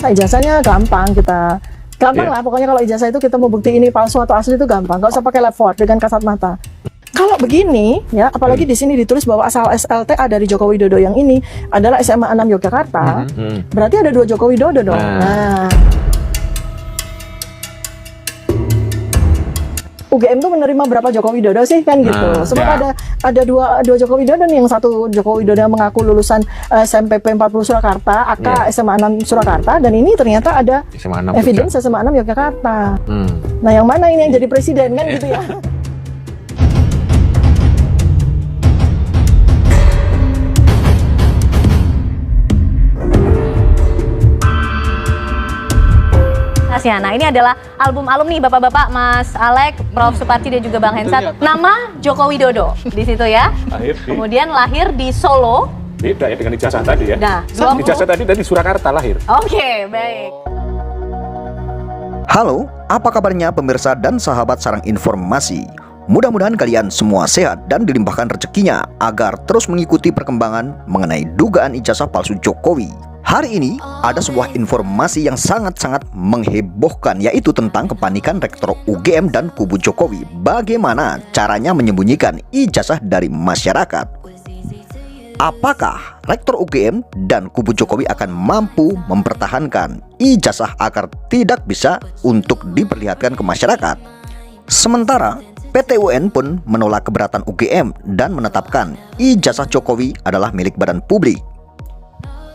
Nah, ijazahnya gampang lah. Pokoknya kalau ijazah itu kita mau bukti ini palsu atau asli itu gampang. Gak usah pakai lab forward dengan kasat mata. Kalau begini, ya, apalagi di sini ditulis bahwa asal SLTA dari Joko Widodo yang ini adalah SMA 6 Yogyakarta, berarti ada 2 Joko Widodo dong. Nah, UGM tuh menerima berapa Joko Widodo sih kan gitu. Sebab ada dua Joko Widodo nih, yang satu Joko Widodo yang mengaku lulusan SMPP 40 Surakarta, AK SMA 6 Surakarta, dan ini ternyata ada evidence SMA 6 Yogyakarta. Nah, yang mana ini yang jadi presiden kan gitu ya. Nah, ini adalah album alumni Bapak-bapak, Mas Alek, Prof. Suparti dan juga Bang Hensat. Nama Joko Widodo di situ ya. Kemudian lahir di Solo. Beda ya dengan ijazah tadi ya. Nah, ijazah tadi dari Surakarta lahir. Oke, baik. Halo, apa kabarnya pemirsa dan sahabat Sarang Informasi? Mudah-mudahan kalian semua sehat dan dilimpahkan rezekinya agar terus mengikuti perkembangan mengenai dugaan ijazah palsu Jokowi. Hari ini ada sebuah informasi yang sangat-sangat menghebohkan, yaitu tentang kepanikan Rektor UGM dan kubu Jokowi. Bagaimana caranya menyembunyikan ijazah dari masyarakat? Apakah Rektor UGM dan kubu Jokowi akan mampu mempertahankan ijazah agar tidak bisa untuk diperlihatkan ke masyarakat? Sementara PT UN pun menolak keberatan UGM dan menetapkan ijazah Jokowi adalah milik badan publik.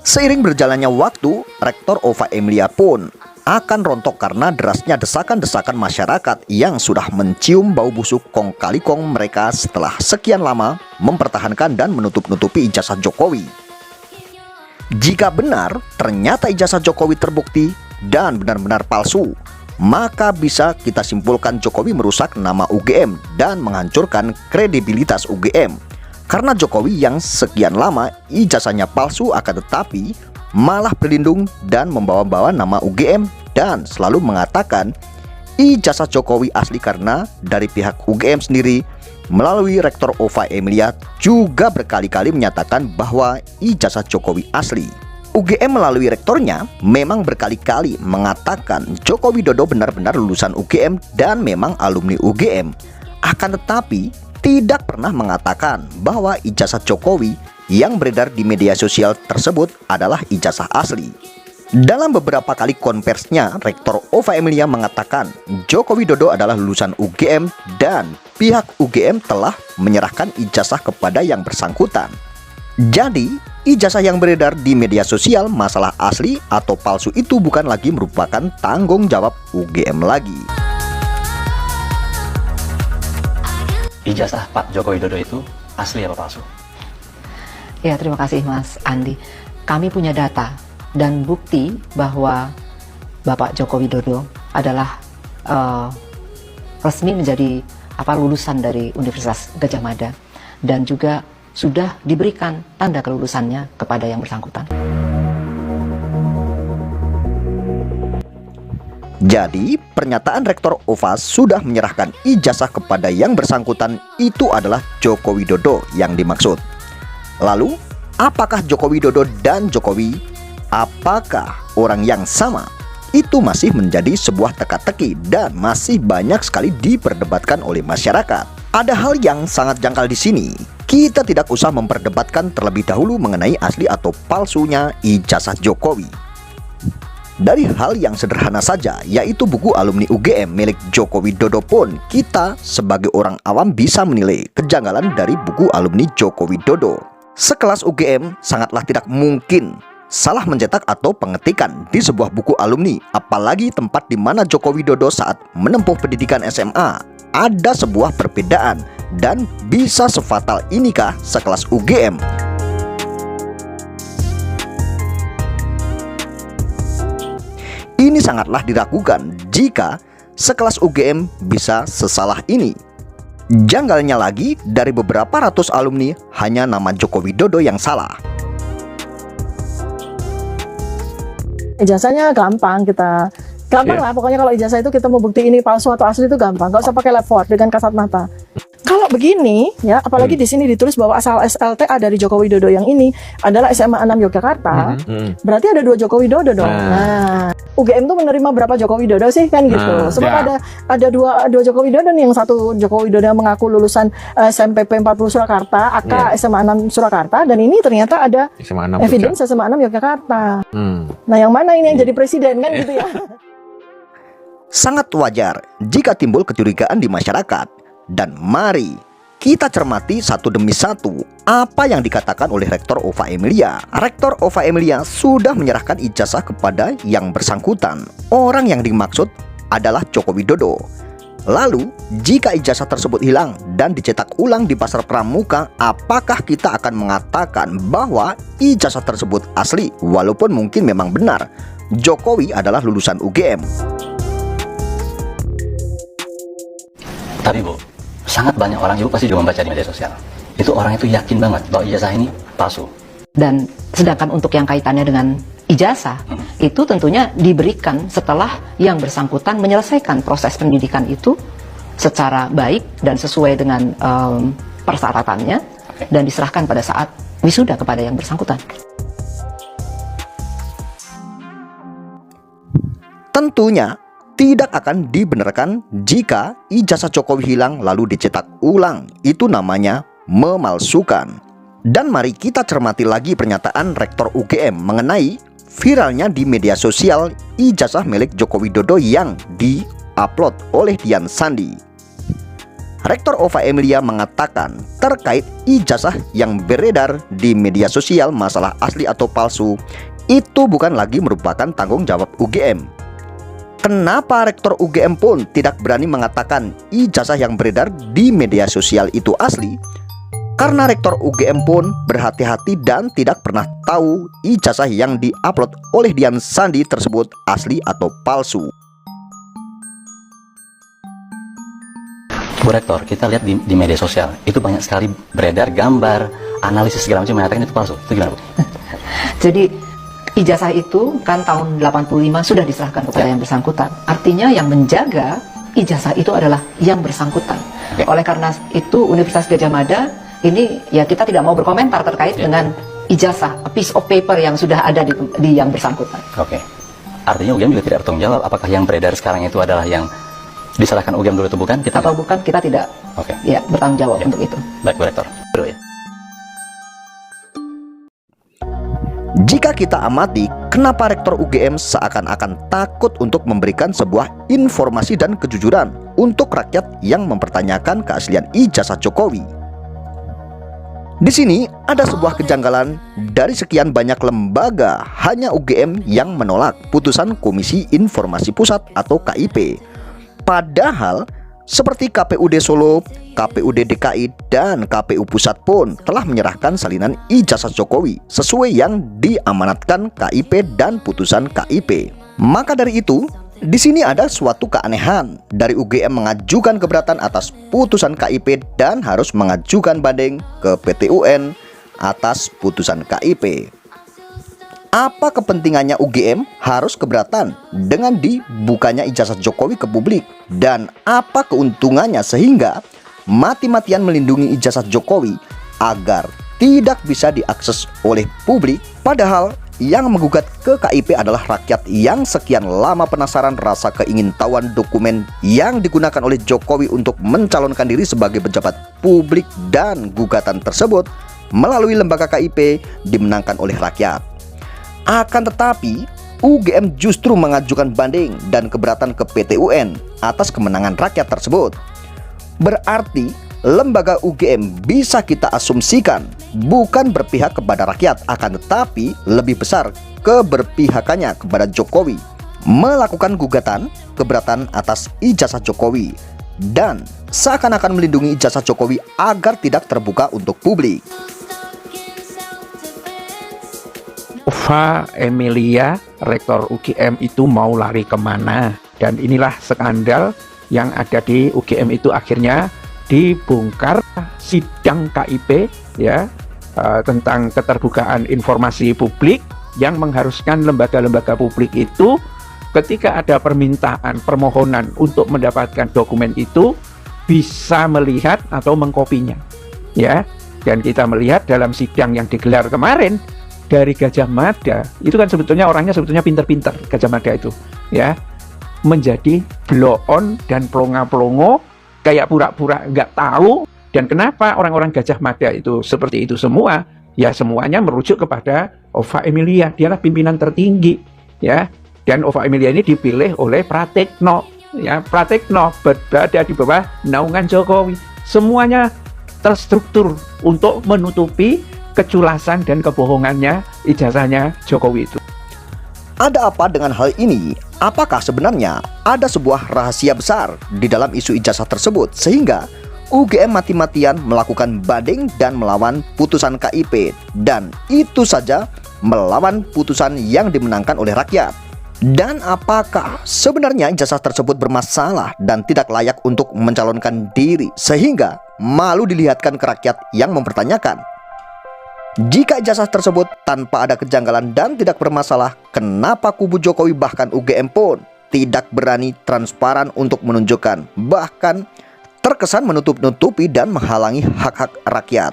Seiring berjalannya waktu, Rektor Ova Emilia pun akan rontok karena derasnya desakan-desakan masyarakat yang sudah mencium bau busuk kong kali kong mereka setelah sekian lama mempertahankan dan menutup-nutupi ijazah Jokowi. Jika benar ternyata ijazah Jokowi terbukti dan benar-benar palsu, maka bisa kita simpulkan Jokowi merusak nama UGM dan menghancurkan kredibilitas UGM. Karena Jokowi yang sekian lama ijazahnya palsu akan tetapi malah berlindung dan membawa-bawa nama UGM dan selalu mengatakan ijazah Jokowi asli, karena dari pihak UGM sendiri melalui Rektor Ova Emilia juga berkali-kali menyatakan bahwa ijazah Jokowi asli. UGM melalui rektornya memang berkali-kali mengatakan Joko Widodo benar-benar lulusan UGM dan memang alumni UGM. Akan tetapi tidak pernah mengatakan bahwa ijazah Jokowi yang beredar di media sosial tersebut adalah ijazah asli. Dalam beberapa kali konversinya, Rektor Ova Emilia mengatakan Joko Widodo adalah lulusan UGM dan pihak UGM telah menyerahkan ijazah kepada yang bersangkutan. Jadi, ijazah yang beredar di media sosial masalah asli atau palsu itu bukan lagi merupakan tanggung jawab UGM lagi. Ijazah Pak Joko Widodo itu asli apa palsu? Ya, terima kasih Mas Andi. Kami punya data dan bukti bahwa Bapak Joko Widodo adalah resmi menjadi lulusan dari Universitas Gadjah Mada dan juga sudah diberikan tanda kelulusannya kepada yang bersangkutan. Jadi, pernyataan Rektor Ova sudah menyerahkan ijazah kepada yang bersangkutan itu adalah Joko Widodo yang dimaksud. Lalu, apakah Joko Widodo dan Jokowi, apakah orang yang sama? Itu masih menjadi sebuah teka-teki dan masih banyak sekali diperdebatkan oleh masyarakat. Ada hal yang sangat janggal di sini. Kita tidak usah memperdebatkan terlebih dahulu mengenai asli atau palsunya ijazah Jokowi. Dari hal yang sederhana saja, yaitu buku alumni UGM milik Joko Widodo pun kita sebagai orang awam bisa menilai kejanggalan dari buku alumni Joko Widodo. Sekelas UGM sangatlah tidak mungkin salah mencetak atau pengetikan di sebuah buku alumni, apalagi tempat di mana Joko Widodo saat menempuh pendidikan SMA. Ada sebuah perbedaan dan bisa sefatal inikah sekelas UGM? Ini sangatlah diragukan jika sekelas UGM bisa sesalah ini. Janggalnya lagi, dari beberapa ratus alumni hanya nama Joko Widodo yang salah. Ijazahnya gampang lah. Pokoknya kalau ijazah itu kita mau bukti ini palsu atau asli itu gampang. Gak usah pakai lab forward dengan kasat mata. Kalau begini ya, apalagi di sini ditulis bahwa asal SLTA dari Joko Widodo yang ini adalah SMA 6 Yogyakarta, berarti ada 2 Joko Widodo dong. Nah, UGM tuh menerima berapa Joko Widodo sih kan gitu. Sebab ada dua Joko Widodo nih, yang satu Joko Widodo yang mengaku lulusan SMPP 40 Surakarta, AK SMA 6 Surakarta, dan ini ternyata ada evidence SMA 6 Yogyakarta. Nah, yang mana ini yang jadi presiden kan gitu ya. Sangat wajar jika timbul kecurigaan di masyarakat. Dan mari kita cermati satu demi satu apa yang dikatakan oleh Rektor Ova Emilia. Rektor Ova Emilia sudah menyerahkan ijazah kepada yang bersangkutan. Orang yang dimaksud adalah Joko Widodo. Lalu, jika ijazah tersebut hilang dan dicetak ulang di pasar pramuka, apakah kita akan mengatakan bahwa ijazah tersebut asli? Walaupun mungkin memang benar Jokowi adalah lulusan UGM. Tapi Bu, sangat banyak orang, Ibu pasti juga membaca di media sosial. Itu orang itu yakin banget bahwa ijazah ini palsu. Dan sedangkan untuk yang kaitannya dengan ijazah, itu tentunya diberikan setelah yang bersangkutan menyelesaikan proses pendidikan itu secara baik dan sesuai dengan persyaratannya, dan diserahkan pada saat wisuda kepada yang bersangkutan. Tentunya tidak akan dibenarkan jika ijazah Jokowi hilang lalu dicetak ulang. Itu namanya memalsukan. Dan mari kita cermati lagi pernyataan Rektor UGM mengenai viralnya di media sosial ijazah milik Joko Widodo yang di-upload oleh Dian Sandi. Rektor Ova Emilia mengatakan terkait ijazah yang beredar di media sosial masalah asli atau palsu, itu bukan lagi merupakan tanggung jawab UGM. Kenapa Rektor UGM pun tidak berani mengatakan ijazah yang beredar di media sosial itu asli? Karena Rektor UGM pun berhati-hati dan tidak pernah tahu ijazah yang diupload oleh Dian Sandi tersebut asli atau palsu. Bu Rektor, kita lihat di media sosial, itu banyak sekali beredar gambar, analisis segala macam mengatakan itu palsu. Itu gimana Bu? Jadi ijazah itu kan tahun 85 sudah diserahkan kepada yang bersangkutan. Artinya yang menjaga ijazah itu adalah yang bersangkutan. Oleh karena itu Universitas Gadjah Mada ini ya kita tidak mau berkomentar terkait dengan ijazah, a piece of paper yang sudah ada di yang bersangkutan. Artinya UGM juga tidak bertanggung jawab apakah yang beredar sekarang itu adalah yang diserahkan UGM dulu atau bukan? Atau bukan, kita tidak ya bertanggung jawab untuk itu. Baik Bu Rektor. Jika kita amati, kenapa Rektor UGM seakan-akan takut untuk memberikan sebuah informasi dan kejujuran untuk rakyat yang mempertanyakan keaslian ijazah Jokowi? Di sini ada sebuah kejanggalan dari sekian banyak lembaga, hanya UGM yang menolak putusan Komisi Informasi Pusat atau KIP. Padahal seperti KPUD Solo, KPUD DKI, dan KPU Pusat pun telah menyerahkan salinan ijazah Jokowi sesuai yang diamanatkan KIP dan putusan KIP. Maka dari itu, di sini ada suatu keanehan dari UGM mengajukan keberatan atas putusan KIP dan harus mengajukan banding ke PT UN atas putusan KIP. Apa kepentingannya UGM harus keberatan dengan dibukanya ijazah Jokowi ke publik? Dan apa keuntungannya sehingga mati-matian melindungi ijazah Jokowi agar tidak bisa diakses oleh publik? Padahal yang menggugat ke KIP adalah rakyat yang sekian lama penasaran rasa keingintahuan dokumen yang digunakan oleh Jokowi untuk mencalonkan diri sebagai pejabat publik, dan gugatan tersebut melalui lembaga KIP dimenangkan oleh rakyat. Akan tetapi, UGM justru mengajukan banding dan keberatan ke PT UN atas kemenangan rakyat tersebut. Berarti, lembaga UGM bisa kita asumsikan bukan berpihak kepada rakyat, akan tetapi lebih besar keberpihakannya kepada Jokowi, melakukan gugatan keberatan atas ijazah Jokowi, dan seakan-akan melindungi ijazah Jokowi agar tidak terbuka untuk publik. Ova Emilia, Rektor UGM itu mau lari kemana? Dan inilah skandal yang ada di UGM itu akhirnya dibongkar sidang KIP ya, tentang keterbukaan informasi publik yang mengharuskan lembaga-lembaga publik itu ketika ada permintaan permohonan untuk mendapatkan dokumen itu bisa melihat atau mengkopinya, ya. Dan kita melihat dalam sidang yang digelar kemarin dari Gajah Mada, itu kan sebetulnya orangnya sebetulnya pinter-pinter, Gajah Mada itu, ya, menjadi blow on dan pelongo-pelongo, kayak pura-pura nggak tahu. Dan kenapa orang-orang Gajah Mada itu seperti itu semua? Ya semuanya merujuk kepada Ova Emilia, dialah pimpinan tertinggi, ya. Dan Ova Emilia ini dipilih oleh Pratekno, ya. Pratekno berada di bawah naungan Jokowi. Semuanya terstruktur untuk menutupi keculasan dan kebohongannya ijazahnya Jokowi itu. Ada apa dengan hal ini? Apakah sebenarnya ada sebuah rahasia besar di dalam isu ijazah tersebut sehingga UGM mati-matian melakukan banding dan melawan putusan KIP, dan itu saja melawan putusan yang dimenangkan oleh rakyat? Dan apakah sebenarnya ijazah tersebut bermasalah dan tidak layak untuk mencalonkan diri sehingga malu dilihatkan ke rakyat yang mempertanyakan? Jika ijazah tersebut tanpa ada kejanggalan dan tidak bermasalah, kenapa kubu Jokowi bahkan UGM pun tidak berani transparan untuk menunjukkan, bahkan terkesan menutup-nutupi dan menghalangi hak-hak rakyat?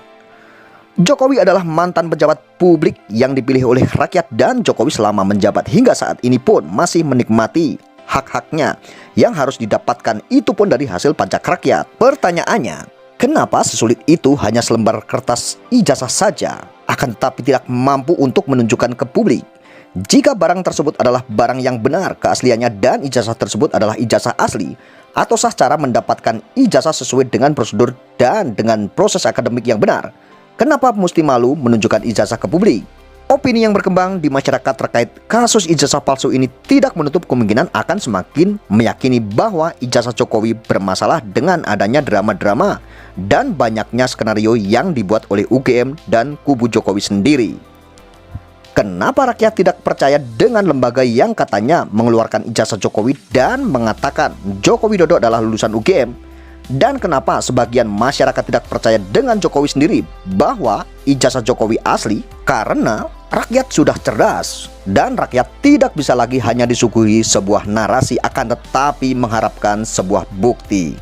Jokowi adalah mantan pejabat publik yang dipilih oleh rakyat, dan Jokowi selama menjabat hingga saat ini pun masih menikmati hak-haknya yang harus didapatkan, itu pun dari hasil pajak rakyat. Pertanyaannya, kenapa sesulit itu hanya selembar kertas ijazah saja, akan tetapi tidak mampu untuk menunjukkan ke publik? Jika barang tersebut adalah barang yang benar keasliannya dan ijazah tersebut adalah ijazah asli, atau sah cara mendapatkan ijazah sesuai dengan prosedur dan dengan proses akademik yang benar, kenapa mesti malu menunjukkan ijazah ke publik? Opini yang berkembang di masyarakat terkait kasus ijazah palsu ini tidak menutup kemungkinan akan semakin meyakini bahwa ijazah Jokowi bermasalah dengan adanya drama-drama dan banyaknya skenario yang dibuat oleh UGM dan kubu Jokowi sendiri. Kenapa rakyat tidak percaya dengan lembaga yang katanya mengeluarkan ijazah Jokowi dan mengatakan Joko Widodo adalah lulusan UGM? Dan kenapa sebagian masyarakat tidak percaya dengan Jokowi sendiri bahwa ijazah Jokowi asli? Karena rakyat sudah cerdas dan rakyat tidak bisa lagi hanya disuguhi sebuah narasi, akan tetapi mengharapkan sebuah bukti.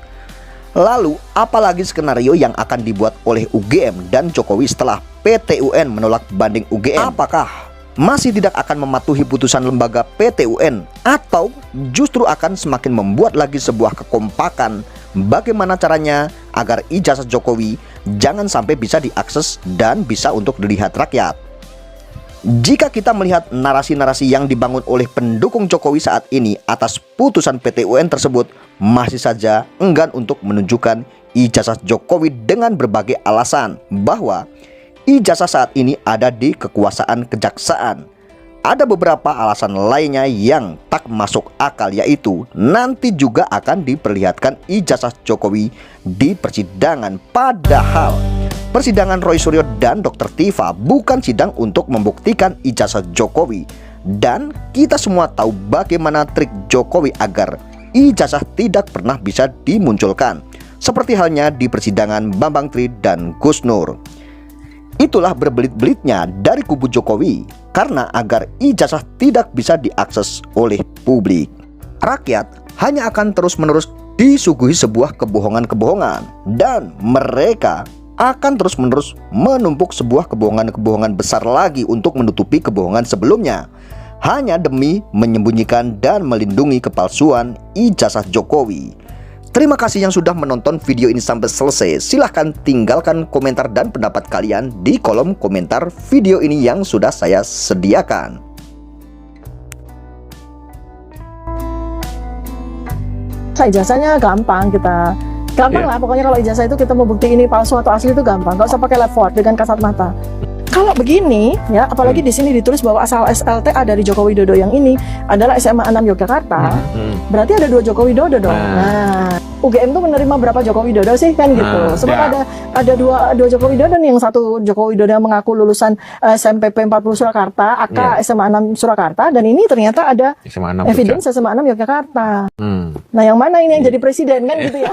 Lalu apalagi skenario yang akan dibuat oleh UGM dan Jokowi setelah PT UN menolak banding UGM? Apakah masih tidak akan mematuhi putusan lembaga PT UN, atau justru akan semakin membuat lagi sebuah kekompakan bagaimana caranya agar ijazah Jokowi jangan sampai bisa diakses dan bisa untuk dilihat rakyat? Jika kita melihat narasi-narasi yang dibangun oleh pendukung Jokowi saat ini atas putusan PT UN tersebut, masih saja enggan untuk menunjukkan ijazah Jokowi dengan berbagai alasan bahwa ijazah saat ini ada di kekuasaan kejaksaan. Ada beberapa alasan lainnya yang tak masuk akal, yaitu nanti juga akan diperlihatkan ijazah Jokowi di persidangan. Padahal persidangan Roy Suryo dan Dr. Tifa bukan sidang untuk membuktikan ijazah Jokowi. Dan kita semua tahu bagaimana trik Jokowi agar ijazah tidak pernah bisa dimunculkan, seperti halnya di persidangan Bambang Tri dan Gus Nur. Itulah berbelit-belitnya dari kubu Jokowi karena agar ijazah tidak bisa diakses oleh publik. Rakyat hanya akan terus-menerus disuguhi sebuah kebohongan-kebohongan, dan mereka akan terus-menerus menumpuk sebuah kebohongan-kebohongan besar lagi untuk menutupi kebohongan sebelumnya, hanya demi menyembunyikan dan melindungi kepalsuan ijazah Jokowi. Terima kasih yang sudah menonton video ini sampai selesai. Silahkan tinggalkan komentar dan pendapat kalian di kolom komentar video ini yang sudah saya sediakan. Ijazahnya gampang, gampang lah pokoknya. Kalau ijazah itu kita mau bukti ini palsu atau asli itu gampang, nggak usah pakai lapor dengan kasat mata. Kalau begini ya, apalagi di sini ditulis bahwa asal SLTA dari Joko Widodo yang ini adalah SMA 6 Yogyakarta, berarti ada 2 Joko Widodo dong. Nah, UGM tuh menerima berapa Joko Widodo sih kan gitu. Sebab ada dua Joko Widodo nih, yang satu Joko Widodo yang mengaku lulusan SMPP 40 Surakarta, AK SMA 6 Surakarta, dan ini ternyata ada evidence SMA 6 Yogyakarta. Nah, yang mana ini yang jadi presiden kan gitu ya.